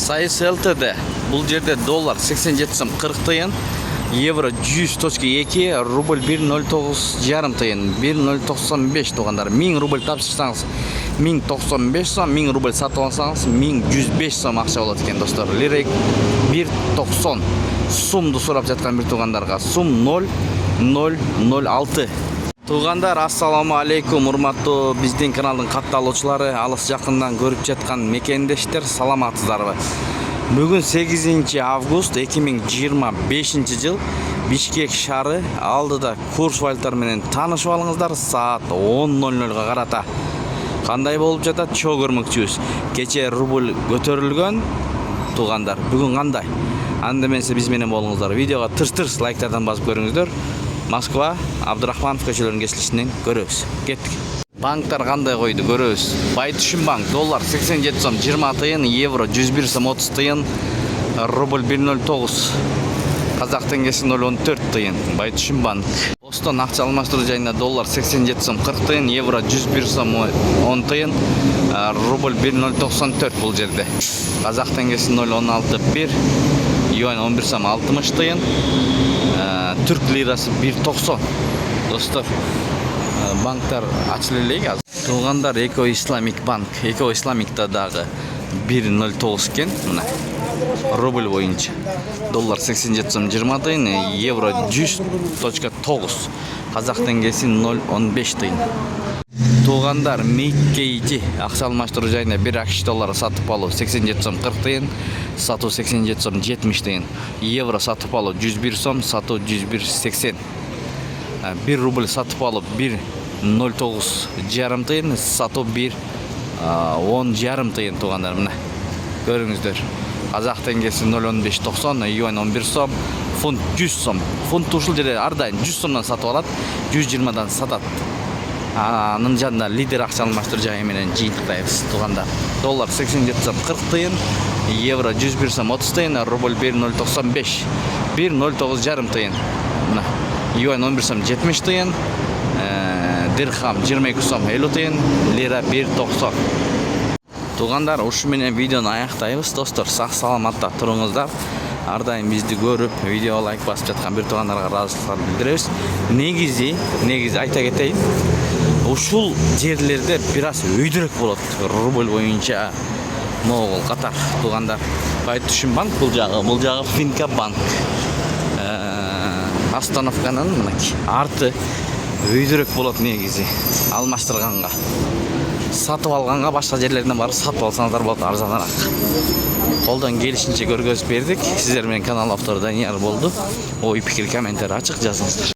Сайыс ЛТД. Бұл жерде доллар 87 сом 40 тиын, евро 100.2, рубль 1.09 жарым тиын, 1.095 туғандар. 1000 рубль тапсырсаңыз 1095 сом, 1000 рубль сатып алсаңыз 1105 сом ақша болады екен, достар. Лирик 1.90 сумды сұрап жатқан бір туғандарға. Сум 0.006. Туғандар, ассаламу алейкум, урматтуу биздин каналдын катталуучулары, алыс жакындан көрүп жаткан мекендештер, саламатсыздарбы? Бүгүн 8 август 2025 жыл Бишкек шаары алдыда курс валюталар менен таанышып алыңыздар. Саат 10:00 карата кандай болуп жатат чоо көрмөкчүбүз. Кече рубль көтөрүлгөн туғандар. Бүгүн кандай? Анда менен биз менен болуңуздар. Видеого тырс-тырс лайктардан басып көрүңүздөр. Москва, Абдурахманов көчөлөрүнүн кесилишинен көрөбүз. Кеттик. Банктар кандай койду көрөбүз. Байтүшүн банк доллар 87 сом 20 тыйын, евро 101 сом 30 тыйын, рубль 1.09, казак теңгеси 0.14 тыйын. Байтүшүн банк. Бостон акча алмаштыруу жайында доллар 87 сом 40 тыйын, евро 101 сом 10 тыйын, рубль 1.094 бул жерде. Казак теңгеси 0.16 юань 11 сом 60 тыйын, түрк лирасы 1.90. Достор, банктар ачылып элек азыр. Туғандар, Эко Исламик банк. Эко Исламикта дагы 1.09 экен. Мына рубль боюнча доллар 87 сом 20 тыйын, евро 100.9, казак теңгеси 0.15 тыйын. Туғандар, Мейкейти акча алмаштыруу жайында 1 акш доллары сатып алуу 87 сом 40 тыйын, сатуу 87 сом 70 тыйын. Евро сатып алуу 101 сом, сатуу 101.80. 1 рубль сатып алып 1.09 жарым тыйын, сатуу 1.10 жарым тыйын. Туғандар, мына көрүңүздөр. Казак теңгеси 0.15.90, юань 11 сом, фунт 100 сом. Фунт ушул жерде ар дайым 100 сомдон сатып алат, 120дан сатат. Анын жанында лидер акча алмаштыруу жайы менен жыйынтыктайбыз. Туғандар, доллар 87 сом 40 тыйын, евро 101 сом 30 тыйын, рубль 1.095, 1.09 жарым тыйын. Мына юань 11 сом 70 тыйын, дирхам 22 сом 50 тыйын, лира 1.90. Туғандар, ушу менен видеону аяктайбыз. Достор, сак саламатта туруңуздар. Ар дайым бизди көрүп, видео лайк басып жаткан бир туугандарга ыраазычылык билдиребиз. Негизи айта кетейин, ушул жерлерде бир аз өйдүрөк болот. Рубль боюнча могул катар. Туғандар, Байтүшүн банк бул жагы Финка банк. Остановканын мынакей арты өйдүрөк болот негизи. Алмаштырганга, сатып алганга башка жерлерден барып сатып алсаңыздар болот, арзаныраак. Колдон келишинче көргөзүп бердик. Сиздер менен канал автору Данияр болду. Ой, пикир, комментарий ачык жазыңыздар.